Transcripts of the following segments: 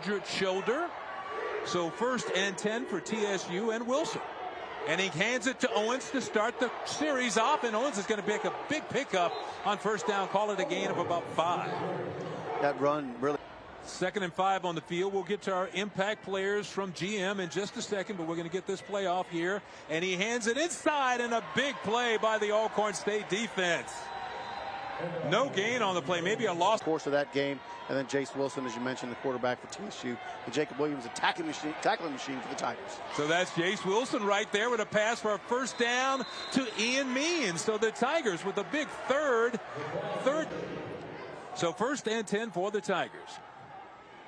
injured shoulder. So 1st and 10 for TSU and Wilson. And he hands it to Owens to start the series off, and Owens is going to make a big pickup on 1st down. Call it a gain of about 5. That run really. 2nd and 5 on the field. We'll get to our impact players from GM in just a second, but we're going to get this play off here. And he hands it inside, and a big play by the Alcorn State defense. No gain on the play, maybe a loss. Course of that game, and then Jace Wilson, as you mentioned, the quarterback for TSU, and Jacob Williams, a tackling machine for the Tigers. So that's Jace Wilson right there with a pass for a 1st down to Ian Means. So the Tigers with a big third. So 1st and 10 for the Tigers.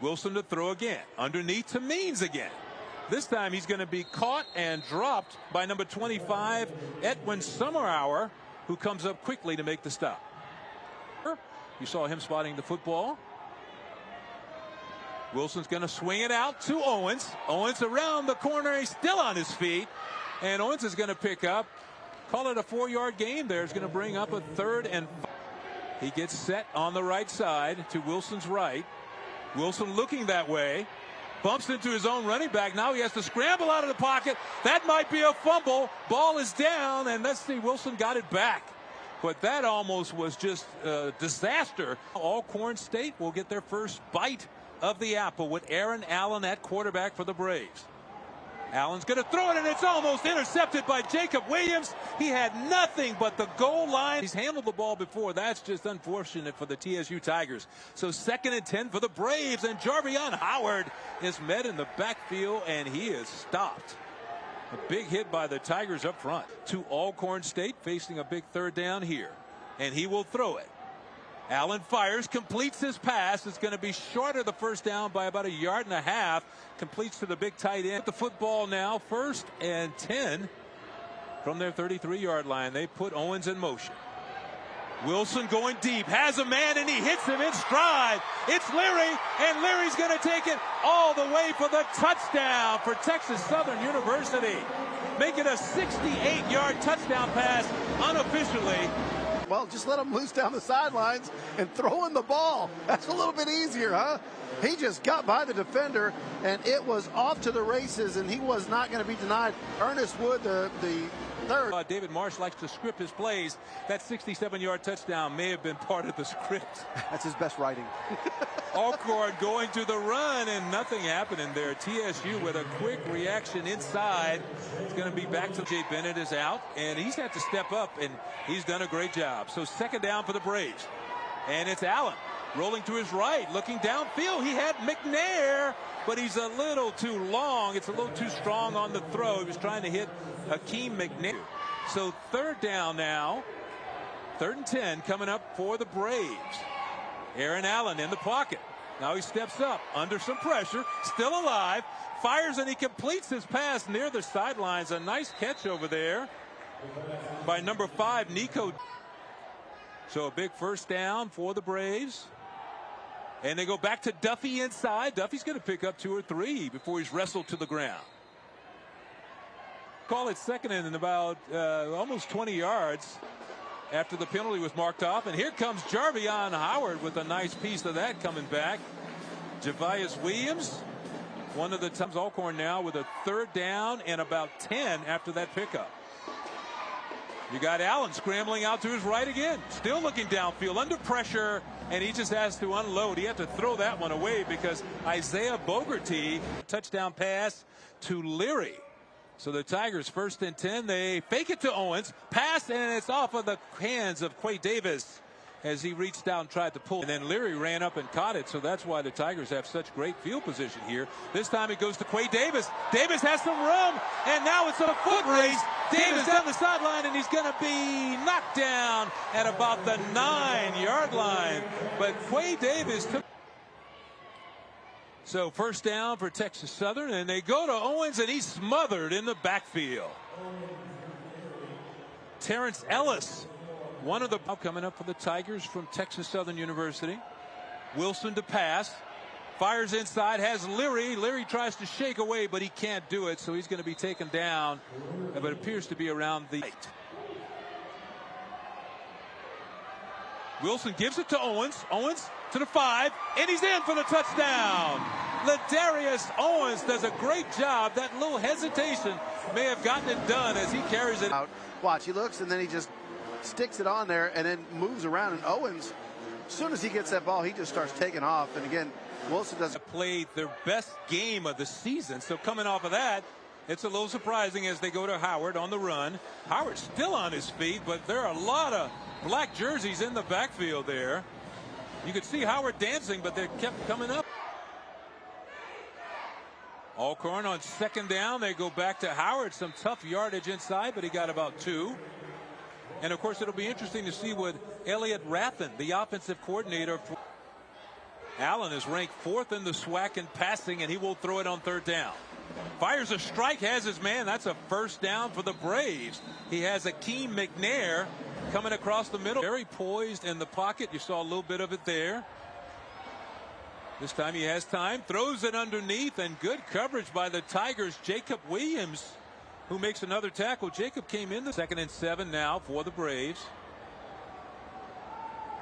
Wilson to throw again, underneath to Means again. This time he's going to be caught and dropped by number 25, Edwin Summerhour, who comes up quickly to make the stop. You saw him spotting the football. Wilson's going to swing it out to Owens. Owens around the corner. He's still on his feet. And Owens is going to pick up. Call it a 4-yard gain there. It's going to bring up a 3rd and 5. He gets set on the right side to Wilson's right. Wilson looking that way. Bumps into his own running back. Now he has to scramble out of the pocket. That might be a fumble. Ball is down. And let's see, Wilson got it back. But that almost was just a disaster. Alcorn State will get their first bite of the apple with Aaron Allen at quarterback for the Braves. Allen's going to throw it, and it's almost intercepted by Jacob Williams. He had nothing but the goal line. He's handled the ball before. That's just unfortunate for the TSU Tigers. So 2nd and 10 for the Braves, and Jarvion Howard is met in the backfield, and he is stopped. A big hit by the Tigers up front. To Alcorn State facing a big 3rd down here, and he will throw it. Allen fires, completes his pass. It's going to be short of the 1st down by about 1.5 yards. Completes to the big tight end. The football now 1st and 10 from their 33-yard line. They put Owens in motion. Wilson going deep, has a man, and he hits him in stride. It's Leary, and Leary's going to take it all the way for the touchdown for Texas Southern University. Make it a 68-yard touchdown pass unofficially. Well, just let him loose down the sidelines and throw in the ball. That's a little bit easier, huh? He just got by the defender, and it was off to the races, and he was not going to be denied. Ernest Wood, the third. David Marsh likes to script his plays. That 67-yard touchdown may have been part of the script. That's his best writing. Alcorn going to the run, and nothing happening there. TSU with a quick reaction inside. It's going to be back to Jay Bennett is out, and he's had to step up, and he's done a great job. So 2nd down for the Braves. And it's Allen rolling to his right, looking downfield. He had McNair, but he's a little too long. It's a little too strong on the throw. He was trying to hit Hakeem McNair. So 3rd down now. 3rd and 10 coming up for the Braves. Aaron Allen in the pocket. Now he steps up under some pressure. Still alive. Fires, and he completes his pass near the sidelines. A nice catch over there by number 5, Nico. So a big 1st down for the Braves. And they go back to Duffy inside. Duffy's going to pick up 2 or 3 before he's wrestled to the ground. Call it 2nd and about almost 20 yards after the penalty was marked off. And here comes Jarvion Howard with a nice piece of that coming back. Javius Williams, one of the times Alcorn now with a 3rd down and about 10 after that pickup. You got Allen scrambling out to his right again, still looking downfield under pressure, and he just has to unload. He had to throw that one away because Isaiah Bogerty, touchdown pass to Leary. So the Tigers 1st and 10. They fake it to Owens, pass, and it's off of the hands of Quay Davis as he reached out and tried to pull. And then Leary ran up and caught it, so that's why the Tigers have such great field position here. This time it goes to Quay Davis. Davis has some room, and now it's a foot race. Davis down the sideline, and he's going to be knocked down at about the 9-yard line. But Quay Davis took. So 1st down for Texas Southern, and they go to Owens, and he's smothered in the backfield. Terrence Ellis, one of the coming up for the Tigers from Texas Southern University. Wilson to pass, fires inside, has Leary. Leary tries to shake away, but he can't do it, so he's going to be taken down. But it appears to be around the 8. Wilson gives it to Owens. Owens to the 5, and he's in for the touchdown. Ladarius Owens does a great job. That little hesitation may have gotten it done as he carries it out. Watch, he looks and then he just sticks it on there and then moves around. And Owens, as soon as he gets that ball, he just starts taking off. And again, Wilson doesn't played their best game of the season. So coming off of that, it's a little surprising as they go to Howard on the run. Howard's still on his feet, but there are a lot of black jerseys in the backfield there. You could see Howard dancing, but they kept coming up. Alcorn on second down. They go back to Howard. Some tough yardage inside, but he got about 2. And of course, it'll be interesting to see what Elliott Raffin, the offensive coordinator for Allen, is ranked 4th in the SWAC in passing, and he will throw it on 3rd down. Fires a strike, has his man. That's a first down for the Braves. He has Akeem McNair coming across the middle. Very poised in the pocket. You saw a little bit of it there. This time he has time. Throws it underneath, and good coverage by the Tigers. Jacob Williams, who makes another tackle. Jacob came in the 2nd and 7 now for the Braves.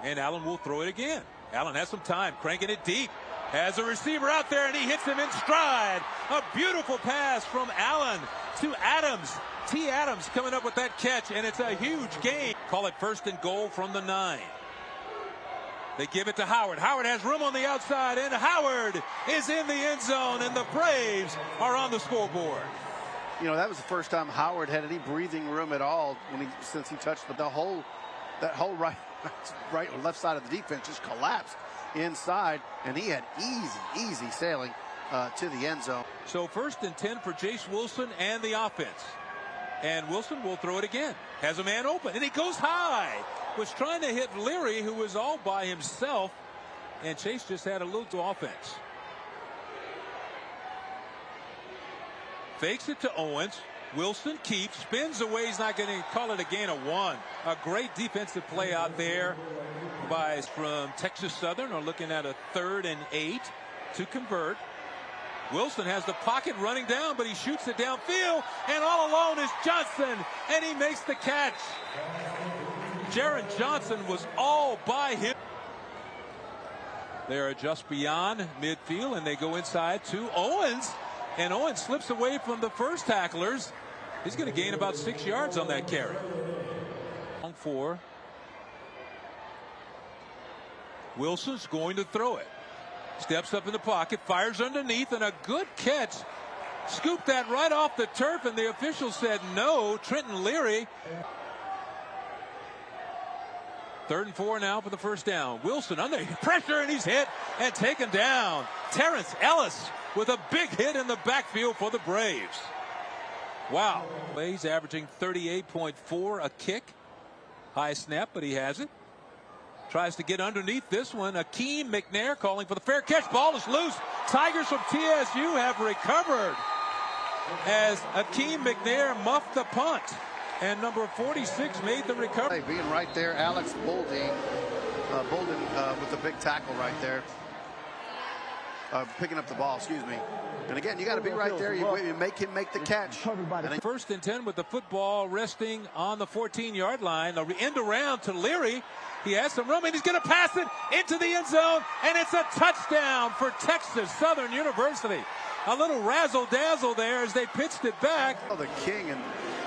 And Allen will throw it again. Allen has some time, cranking it deep. Has a receiver out there, and he hits him in stride. A beautiful pass from Allen to Adams. T. Adams coming up with that catch, and it's a huge gain. Call it 1st and goal from the 9. They give it to Howard. Howard has room on the outside, and Howard is in the end zone, and the Braves are on the scoreboard. You know, that was the first time Howard had any breathing room at all since he touched that whole right or left side of the defense just collapsed inside, and he had easy sailing to the end zone. So 1st and 10 for Jace Wilson and the offense. And Wilson will throw it again. Has a man open, and he goes high. Was trying to hit Leary, who was all by himself, and Chase just had a little to offense. Fakes it to Owens. Wilson keeps, spins away. He's not going to call it a gain of 1. A great defensive play out there by from Texas Southern. Are looking at a 3rd and 8 to convert. Wilson has the pocket running down, but he shoots it downfield, and all alone is Johnson, and he makes the catch. Jaron Johnson was all by him. They are just beyond midfield, and they go inside to Owens, and Owens slips away from the first tacklers. He's going to gain about 6 yards on that carry. Long 4. Wilson's going to throw it. Steps up in the pocket, fires underneath, and a good catch. Scooped that right off the turf, and the official said no. Trenton Leary. 3rd and 4 now for the first down. Wilson under pressure, and he's hit and taken down. Terrence Ellis with a big hit in the backfield for the Braves. Wow. He's averaging 38.4 a kick. High snap, but he has it. Tries to get underneath this one. Akeem McNair calling for the fair catch. Ball is loose. Tigers from TSU have recovered as Akeem McNair muffed the punt. And number 46 made the recovery. Being right there, Alex Bolden with the big tackle right there. Picking up the ball, excuse me. And again, you got to be right there. You make him make the catch. 1st and 10 with the football resting on the 14-yard line. The end around to Leary. He has some room, and he's going to pass it into the end zone, and it's a touchdown for Texas Southern University. A little razzle-dazzle there as they pitched it back. Oh, the King, and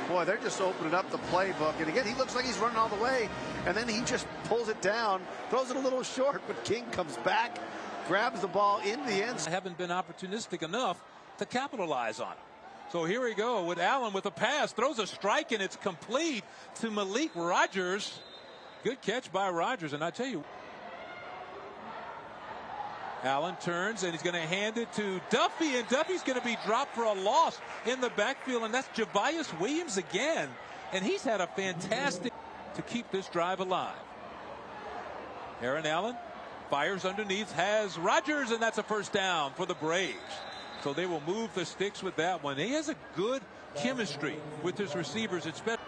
boy, they're just opening up the playbook. And again, he looks like he's running all the way, and then he just pulls it down, throws it a little short, but King comes back, grabs the ball in the end zone. Haven't been opportunistic enough to capitalize on it. So here we go with Allen with a pass, throws a strike, and it's complete to Malik Rogers. Good catch by Rogers, and I tell you, Allen turns, and he's going to hand it to Duffy, and Duffy's going to be dropped for a loss in the backfield, and that's Javius Williams again, and he's had a fantastic to keep this drive alive. Aaron Allen fires underneath, has Rogers, and that's a first down for the Braves. So they will move the sticks with that one. He has a good chemistry with his receivers. It's better.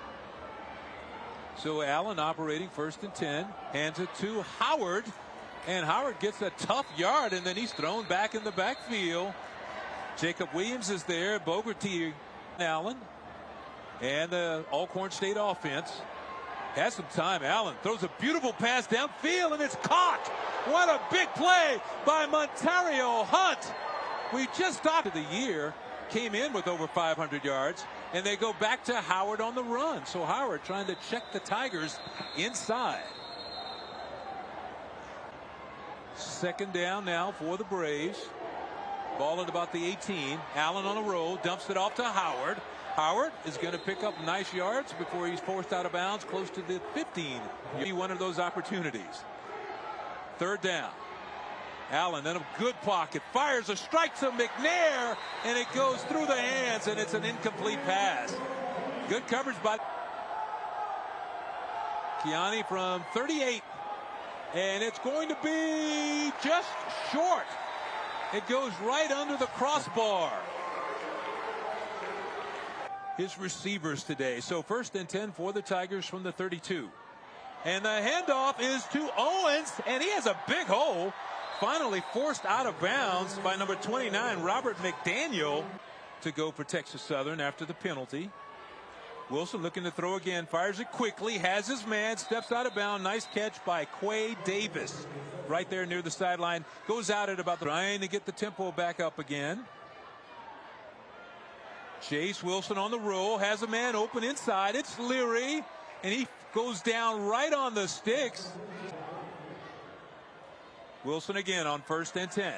So Allen operating 1st and 10, hands it to Howard, and Howard gets a tough yard, and then he's thrown back in the backfield. Jacob Williams is there, Bogerty, Allen, and the Alcorn State offense has some time. Allen throws a beautiful pass downfield, and it's caught. What a big play by Montario Hunt. We just started the year, came in with over 500 yards, and they go back to Howard on the run. So Howard trying to check the Tigers inside. Second down now for the Braves. Ball at about the 18. Allen on a roll, dumps it off to Howard. Howard is going to pick up nice yards before he's forced out of bounds close to the 15. One of those opportunities. Third down. Allen in a good pocket, fires a strike to McNair, and it goes through the hands, and it's an incomplete pass. Good coverage by Kiani from 38, and it's going to be just short. It goes right under the crossbar. His receivers today. So 1st and 10 for the Tigers from the 32. And the handoff is to Owens, and he has a big hole. Finally forced out of bounds by number 29, Robert McDaniel, to go for Texas Southern after the penalty. Wilson looking to throw again, fires it quickly, has his man, steps out of bounds. Nice catch by Quay Davis right there near the sideline. Goes out at about trying to get the tempo back up again. Chase Wilson on the roll, has a man open inside. It's Leary, and he goes down right on the sticks. Wilson again on 1st and 10.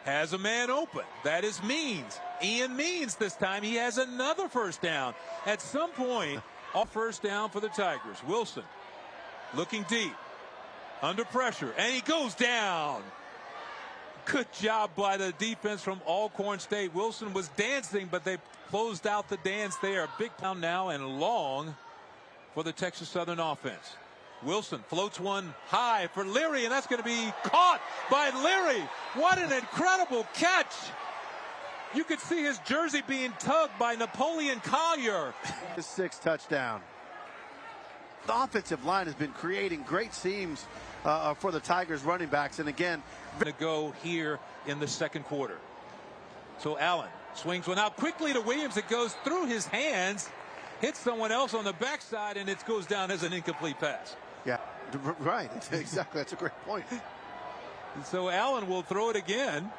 Has a man open. That is Means. Ian Means this time. He has another first down. At some point, off first down for the Tigers. Wilson looking deep. Under pressure. And he goes down. Good job by the defense from Alcorn State. Wilson was dancing, but they closed out the dance there. Big down now and long for the Texas Southern offense. Wilson floats one high for Leary, and that's going to be caught by Leary. What an incredible catch. You could see his jersey being tugged by Napoleon Collier. His 6th touchdown. The offensive line has been creating great seams for the Tigers running backs, and again, to go here in the second quarter. So Allen swings one out quickly to Williams. It goes through his hands, hits someone else on the backside, and it goes down as an incomplete pass. Yeah, right. Exactly. That's a great point. And so Allen will throw it again.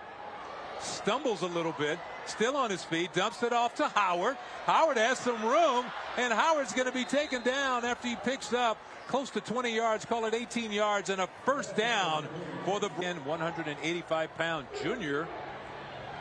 Stumbles a little bit. Still on his feet. Dumps it off to Howard. Howard has some room. And Howard's going to be taken down after he picks up close to 20 yards. Call it 18 yards. And a first down for the 185-pound junior.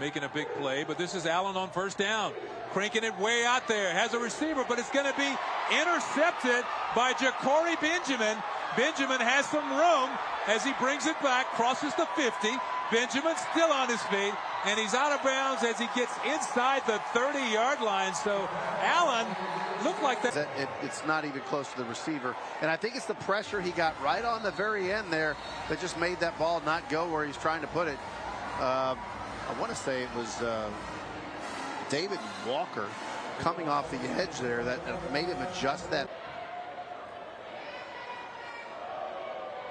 Making a big play. But this is Allen on first down. Cranking it way out there. Has a receiver, but it's going to be intercepted by Ja'Cory Benjamin. Benjamin has some room as he brings it back, crosses the 50. Benjamin still on his feet, and he's out of bounds as he gets inside the 30-yard line. So Allen looked like that. It's not even close to the receiver. And I think it's the pressure he got right on the very end there that just made that ball not go where he's trying to put it. I want to say it was David Walker coming off the edge there that made him adjust that.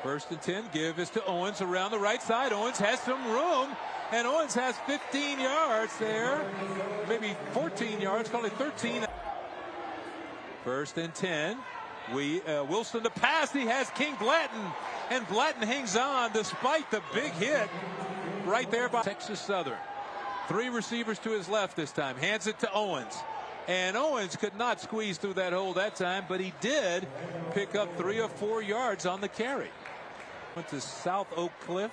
1st and 10. Give is to Owens around the right side. Owens has some room, and Owens has 15 yards there. Maybe 14 yards, call it 13. 1st and 10. Wilson to pass. He has King Blanton, and Blanton hangs on despite the big hit right there by Texas Southern. 3 receivers to his left this time. Hands it to Owens. And Owens could not squeeze through that hole that time, but he did pick up 3 or 4 yards on the carry. Went to South Oak Cliff.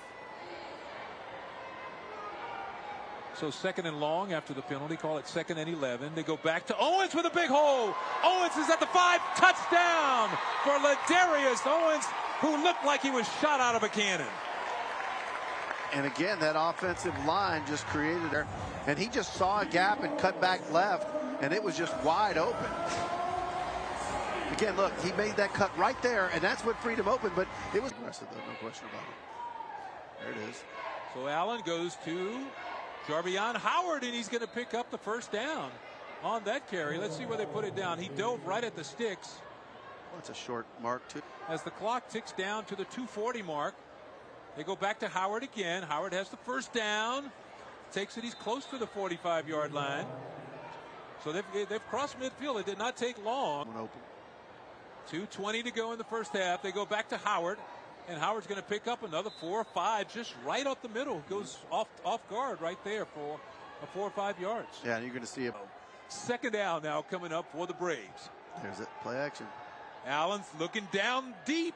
So 2nd and long after the penalty. Call it 2nd and 11. They go back to Owens with a big hole. Owens is at the 5. Touchdown for Ladarius Owens, who looked like he was shot out of a cannon. And again, that offensive line just created there. And he just saw a gap and cut back left, and it was just wide open. Again, look, he made that cut right there, and that's what freed him open, but it was aggressive, though, no question about it. There it is. So Allen goes to Jarvion Howard, and he's going to pick up the first down on that carry. Let's see where they put it down. He dove right at the sticks. Well, that's a short mark, too. As the clock ticks down to the 2:40 mark, they go back to Howard again. Howard has the first down. Takes it. He's close to the 45-yard line. So they've crossed midfield. It did not take long. 2:20 to go in the first half. They go back to Howard. And Howard's going to pick up another 4 or 5 just right up the middle. Goes off guard right there for a 4 or 5 yards. Yeah, and you're going to see a second down now coming up for the Braves. There's it. Play action. Allen's looking down deep.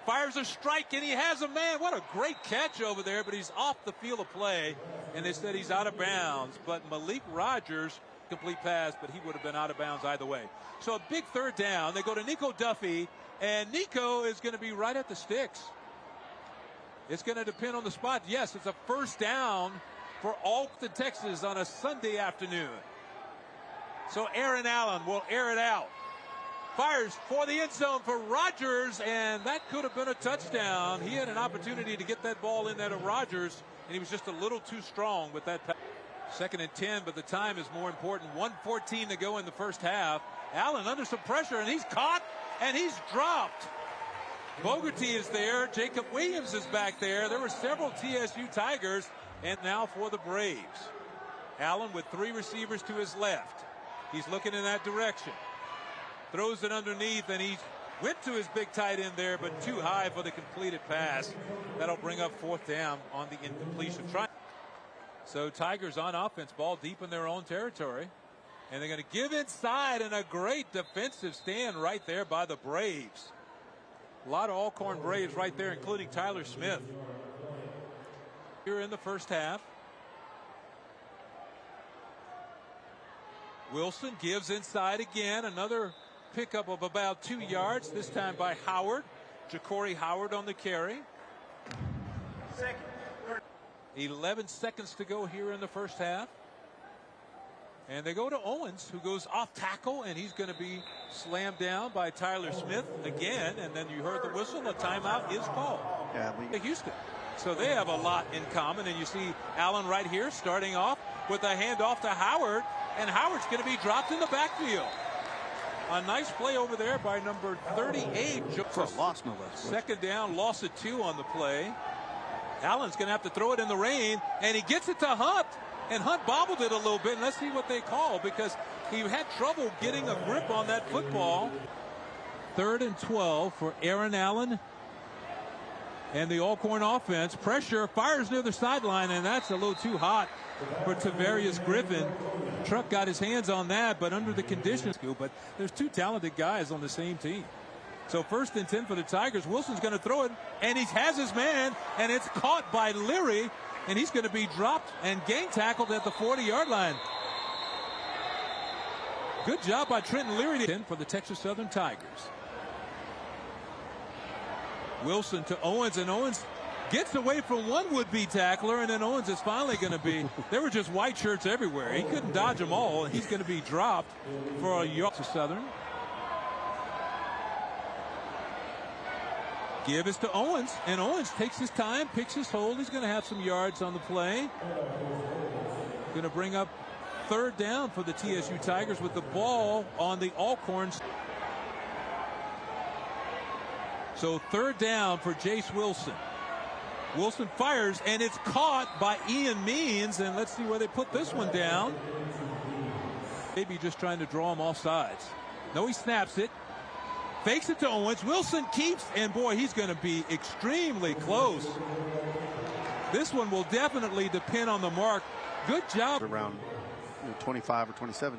Fires a strike, and he has a man. What a great catch over there, but he's off the field of play, and they said he's out of bounds. But Malik Rogers, complete pass, but he would have been out of bounds either way. So a big third down. They go to Nico Duffy, and Nico is going to be right at the sticks. It's going to depend on the spot. Yes, it's a first down for Alcorn, Texas on a Sunday afternoon. So Aaron Allen will air it out. Fires for the end zone for Rogers, and that could have been a touchdown. He had an opportunity to get that ball in there to Rogers, and he was just a little too strong with that pass. 2nd and 10, but the time is more important. 1:14 to go in the first half. Allen under some pressure, and he's caught, and he's dropped. Bogerty is there. Jacob Williams is back there. There were several TSU Tigers, and now for the Braves. Allen with 3 receivers to his left. He's looking in that direction. Throws it underneath, and he went to his big tight end there, but too high for the completed pass. That'll bring up 4th down on the incompletion. So Tigers on offense, ball deep in their own territory. And they're going to give inside, and a great defensive stand right there by the Braves. A lot of Alcorn Braves right there, including Tyler Smith. Here in the first half. Wilson gives inside again. Another pickup of about 2 yards, this time by Howard. Ja'Cory Howard on the carry. 11 seconds to go here in the first half. And they go to Owens, who goes off tackle, and he's going to be slammed down by Tyler Smith again. And then you heard the whistle. A timeout is called. Yeah, Houston. So they have a lot in common. And you see Allen right here starting off with a handoff to Howard. And Howard's going to be dropped in the backfield. A nice play over there by number 38. For a loss, no less. 2nd down, loss of 2 on the play. Allen's going to have to throw it in the rain, and he gets it to Hunt. And Hunt bobbled it a little bit, and let's see what they call, because he had trouble getting a grip on that football. 3rd and 12 for Aaron Allen and the Alcorn offense. Pressure, fires near the sideline, and that's a little too hot for Tavarius Griffin. Truck got his hands on that, but under the conditions. But there's 2 talented guys on the same team. So 1st and 10 for the Tigers. Wilson's going to throw it, and he has his man, and it's caught by Leary, and he's going to be dropped and gang tackled at the 40-yard line. Good job by Trenton Leary for the Texas Southern Tigers. Wilson to Owens, and Owens gets away from one would-be tackler, and then Owens is finally going to be, there were just white shirts everywhere. He couldn't dodge them all, and he's going to be dropped for a yard to Southern. Give is to Owens, and Owens takes his time, picks his hold. He's going to have some yards on the play. Going to bring up 3rd down for the TSU Tigers with the ball on the Alcorn. So 3rd down for Jace Wilson. Wilson fires, and it's caught by Ian Means, and let's see where they put this one down. Maybe just trying to draw him off sides. No, he snaps it. Fakes it to Owens. Wilson keeps, and boy, he's going to be extremely close. This one will definitely depend on the mark. Good job. Around 25 or 27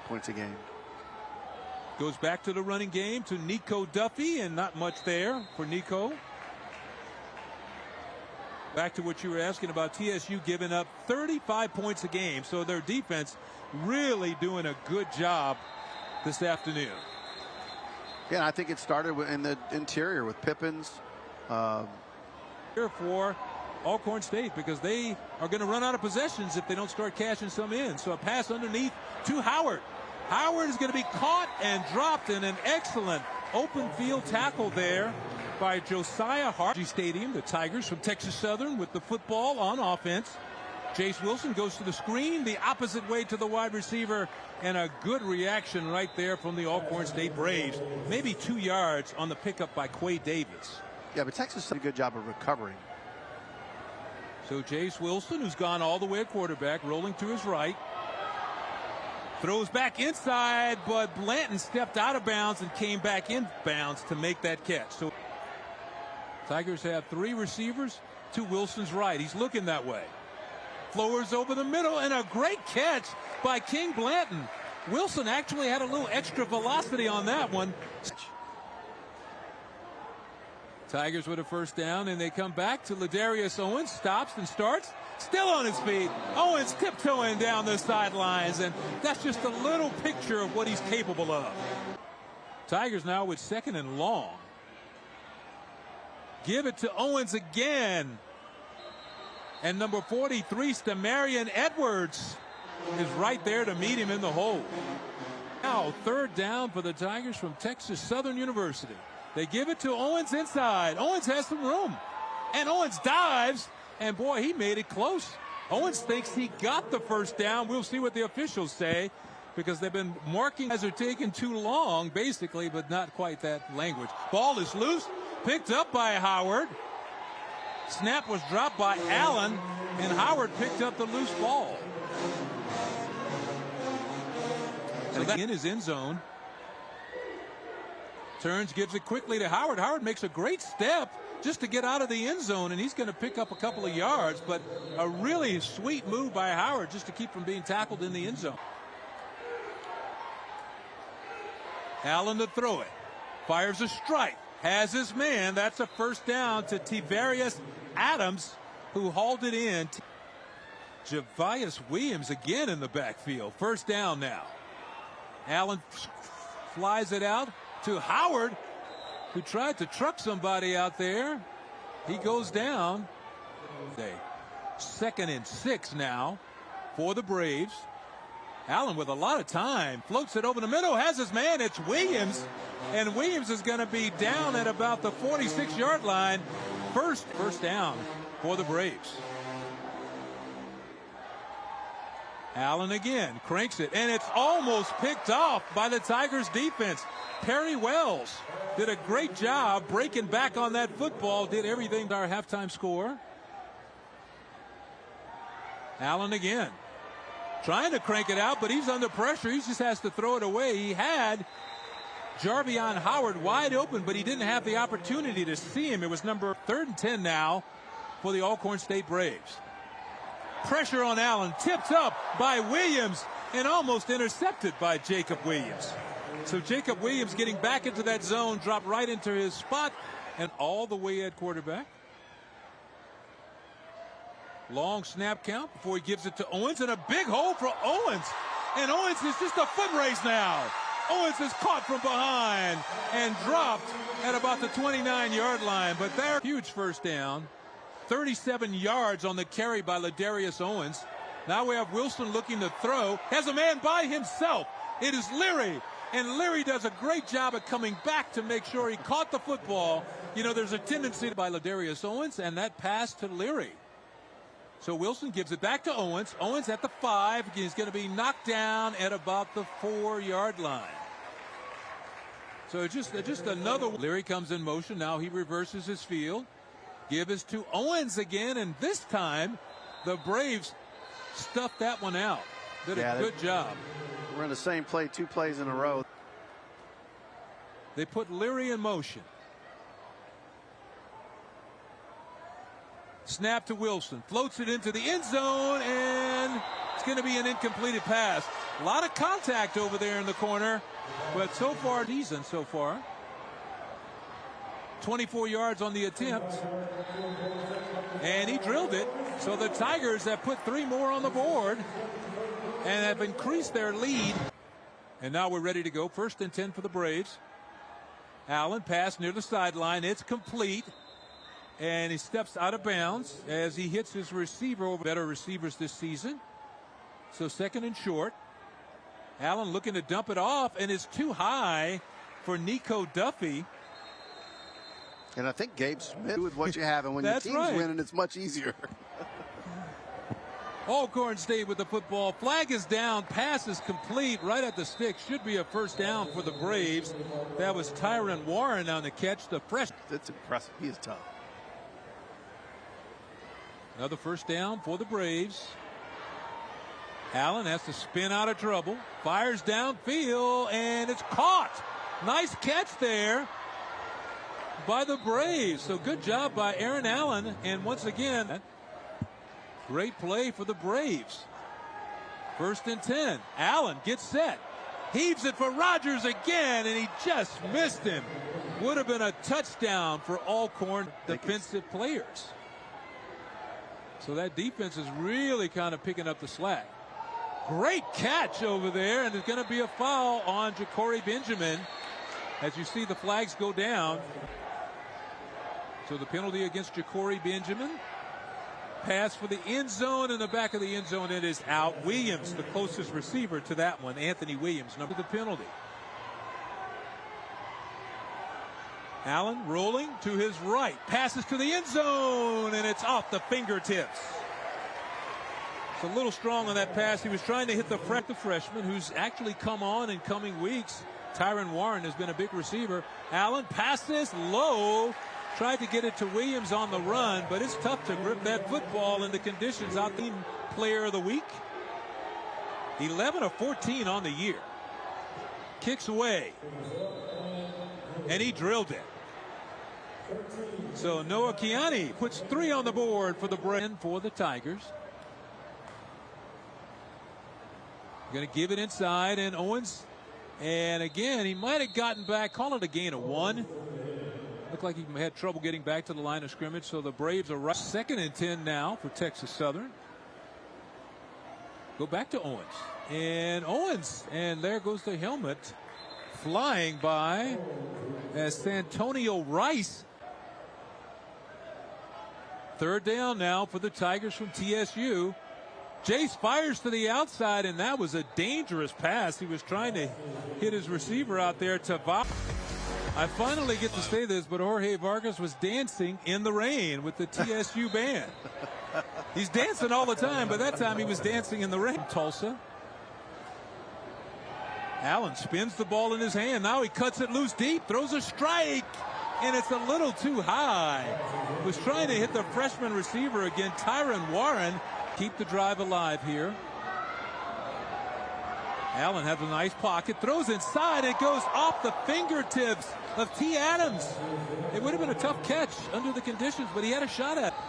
points a game. Goes back to the running game to Nico Duffy, and not much there for Nico. Back to what you were asking about, TSU giving up 35 points a game. So their defense really doing a good job this afternoon. Yeah, I think it started in the interior with Pippins. Here for Alcorn State, because they are going to run out of possessions if they don't start cashing some in. So a pass underneath to Howard. Howard is going to be caught and dropped in an excellent open field tackle there by Josiah Hart. Stadium, the Tigers from Texas Southern with the football on offense. Jace Wilson goes to the screen, the opposite way to the wide receiver, and a good reaction right there from the Alcorn State Braves. Maybe 2 yards on the pickup by Quay Davis. Yeah, but Texas did a good job of recovering. So Jace Wilson, who's gone all the way at quarterback, rolling to his right. Throws back inside, but Blanton stepped out of bounds and came back in bounds to make that catch. So Tigers have 3 receivers to Wilson's right. He's looking that way. Flowers over the middle, and a great catch by King Blanton. Wilson actually had a little extra velocity on that one. Tigers with a first down, and they come back to Ladarius Owens. Stops and starts. Still on his feet. Owens tiptoeing down the sidelines, and that's just a little picture of what he's capable of. Tigers now with 2nd and long. Give it to Owens again. And number 43, Stamarian Edwards, is right there to meet him in the hole. Now 3rd down for the Tigers from Texas Southern University. They give it to Owens inside. Owens has some room. And Owens dives. And boy, he made it close. Owens thinks he got the first down. We'll see what the officials say, because they've been marking as they're taking too long, basically, but not quite that language. Ball is loose. Picked up by Howard. Snap was dropped by Allen, and Howard picked up the loose ball. So that in his end zone. Turns, gives it quickly to Howard. Howard makes a great step just to get out of the end zone, and he's going to pick up a couple of yards, but a really sweet move by Howard just to keep from being tackled in the end zone. Allen to throw it. Fires a strike. Has his man. That's a first down to Tivarius Adams, who hauled it in. Javius Williams again in the backfield. First down now. Allen flies it out to Howard, who tried to truck somebody out there. He goes down. 2nd and 6 now for the Braves. Allen with a lot of time. Floats it over the middle. Has his man. It's Williams. And Williams is going to be down at about the 46-yard line. First down for the Braves. Allen again cranks it, and it's almost picked off by the Tigers defense. Perry Wells did a great job breaking back on that football, did everything to our halftime score. Allen again trying to crank it out, but he's under pressure. He just has to throw it away. He had Jarvion Howard wide open, but he didn't have the opportunity to see him. It was number 3rd and 10 now for the Alcorn State Braves. Pressure on Allen, tipped up by Williams, and almost intercepted by Jacob Williams. So Jacob Williams getting back into that zone, dropped right into his spot, and all the way at quarterback. Long snap count before he gives it to Owens, and a big hole for Owens. And Owens is just a foot race now. Owens is caught from behind and dropped at about the 29-yard line. But there, huge first down. 37 yards on the carry by Ladarius Owens. Now we have Wilson looking to throw. Has a man by himself. It is Leary. And Leary does a great job of coming back to make sure he caught the football. You know, there's a tendency by Ladarius Owens, and that pass to Leary. So Wilson gives it back to Owens. Owens at the 5. He's going to be knocked down at about the 4-yard line. So just another. Leary comes in motion. Now he reverses his field. Give us to Owens again, and this time the Braves stuffed that one out. Did a good job. We're in the same play 2 plays in a row. They put Leary in motion. Snap to Wilson. Floats it into the end zone, and it's going to be an incompleted pass. A lot of contact over there in the corner, but so far, decent so far. 24 yards on the attempt, and he drilled it. So the Tigers have put 3 more on the board and have increased their lead. And now we're ready to go. 1st and 10 for the Braves. Allen pass near the sideline. It's complete, and he steps out of bounds as he hits his receiver over better receivers this season. So 2nd and short. Allen looking to dump it off, and it's too high for Nico Duffy. And I think Gabe Smith with what you have, and when your team's winning, it's much easier. Alcorn State with the football. Flag is down. Pass is complete right at the stick. Should be a first down for the Braves. That was Tyron Warren on the catch. The fresh. That's impressive. He is tough. Another first down for the Braves. Allen has to spin out of trouble. Fires downfield, and it's caught. Nice catch there by the Braves. So good job by Aaron Allen. And once again, great play for the Braves. 1st and 10. Allen gets set. Heaves it for Rogers again, and he just missed him. Would have been a touchdown for Alcorn defensive players. So that defense is really kind of picking up the slack. Great catch over there, and there's going to be a foul on Ja'Cory Benjamin as you see the flags go down. So the penalty against Ja'Cory Benjamin. Pass for the end zone, in the back of the end zone. It is out. Williams, the closest receiver to that one, Anthony Williams, number the penalty. Allen rolling to his right, passes to the end zone, and it's off the fingertips. It's a little strong on that pass. He was trying to hit the freshman who's actually come on in coming weeks. Tyron Warren has been a big receiver. Allen passes low. Tried to get it to Williams on the run, but it's tough to grip that football in the conditions out there. Player of the week. 11 of 14 on the year. Kicks away. And he drilled it. So Noah Kiani puts 3 on the board for the Braves. For the Tigers. Going to give it inside, and Owens. And again, he might have gotten back. Call it a gain of 1. Looked like he had trouble getting back to the line of scrimmage. So the Braves are right. 2nd and 10 now for Texas Southern. Go back to Owens. And Owens. And there goes the helmet. Flying by as Santonio Rice. 3rd down now for the Tigers from TSU. Jace fires to the outside, and that was a dangerous pass. He was trying to hit his receiver out there. I finally get to say this, but Jorge Vargas was dancing in the rain with the TSU band. He's dancing all the time, but that time he was dancing in the rain. Tulsa. Allen spins the ball in his hand. Now he cuts it loose deep, throws a strike, and it's a little too high. Was trying to hit the freshman receiver again, Tyron Warren. Keep the drive alive here. Allen has a nice pocket, throws inside, it goes off the fingertips of T. Adams. It would have been a tough catch under the conditions, but he had a shot at it.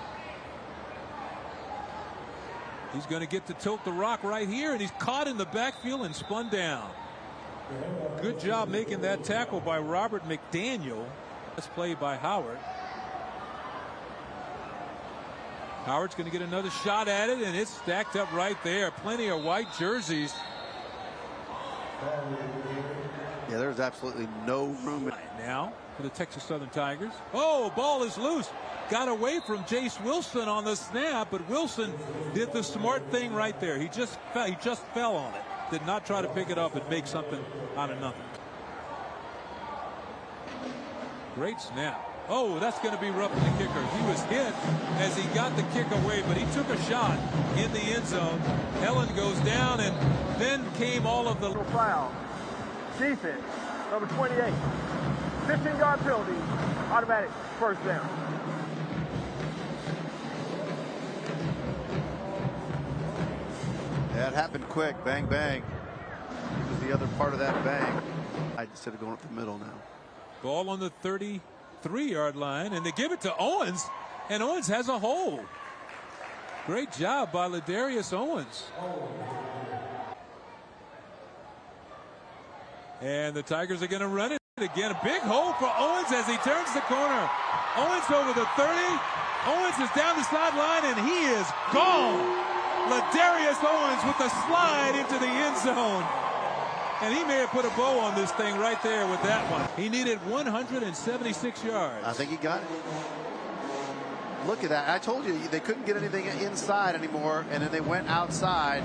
He's going to get to tilt the rock right here, and he's caught in the backfield and spun down. Good job making that tackle by Robert McDaniel. That's played by Howard. Howard's going to get another shot at it, and it's stacked up right there. Plenty of white jerseys. Yeah, there's absolutely no room. Now for the Texas Southern Tigers. Oh, ball is loose. Got away from Jace Wilson on the snap, but Wilson did the smart thing right there. He just fell on it. Did not try to pick it up and make something out of nothing. Great snap. Oh, that's going to be rough for the kicker. He was hit as he got the kick away, but he took a shot in the end zone. Helen goes down, and then came all of the foul. Defense, number 28. 15-yard penalty, automatic 1st down. Yeah, it happened quick. Bang, bang. It was the other part of that bang. Instead of going up the middle now. Ball on the 33-yard line, and they give it to Owens, and Owens has a hold. Great job by Ladarius Owens. And the Tigers are going to run it again. A big hole for Owens as he turns the corner. Owens over the 30. Owens is down the sideline, and he is gone. Ladarius Owens with the slide into the end zone. And he may have put a bow on this thing right there with that one. He needed 176 yards. I think he got it. Look at that. I told you they couldn't get anything inside anymore, and then they went outside.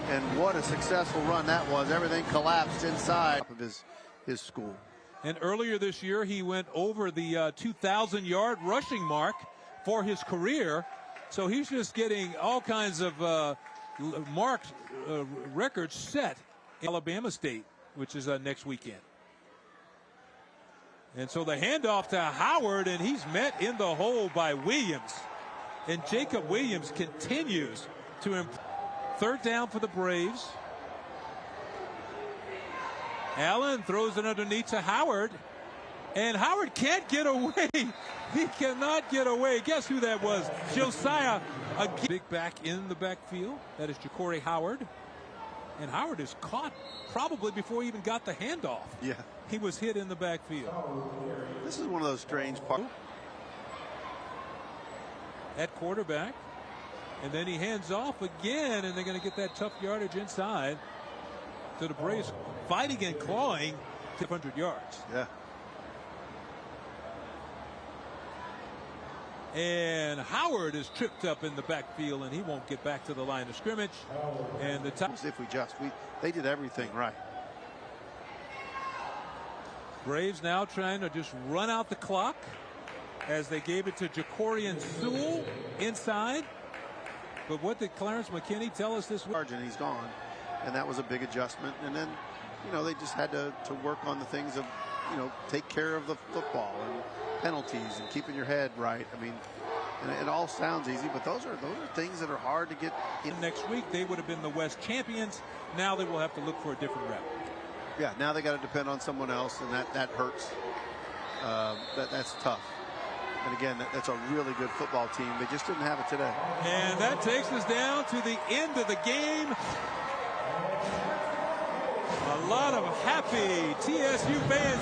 And what a successful run that was. Everything collapsed inside of his school. And earlier this year, he went over the 2,000-yard rushing mark for his career. So he's just getting all kinds of marked records set in Alabama State, which is next weekend. And so the handoff to Howard, and he's met in the hole by Williams. And Jacob Williams continues to improve. 3rd down for the Braves. Allen throws it underneath to Howard. And Howard can't get away. He cannot get away. Guess who that was? Josiah. A big back in the backfield. That is Ja'Cory Howard. And Howard is caught probably before he even got the handoff. Yeah. He was hit in the backfield. This is one of those strange parts. At quarterback. And then he hands off again, and they're going to get that tough yardage inside. So the Braves fighting and clawing 200 yards. Yeah. And Howard is tripped up in the backfield, and he won't get back to the line of scrimmage. And the top. If they did everything right. Braves now trying to just run out the clock as they gave it to Jacorian Sewell inside. But what did Clarence McKinney tell us this week? And he's gone, and that was a big adjustment. And then, they just had to work on the things of, take care of the football and penalties and keeping your head right. I mean, and it all sounds easy, but those are things that are hard to get in. Next week they would have been the West champions. Now they will have to look for a different route. Yeah, now they got to depend on someone else, and that hurts. That's tough. And again, that's a really good football team. They just didn't have it today. And that takes us down to the end of the game. A lot of happy TSU fans.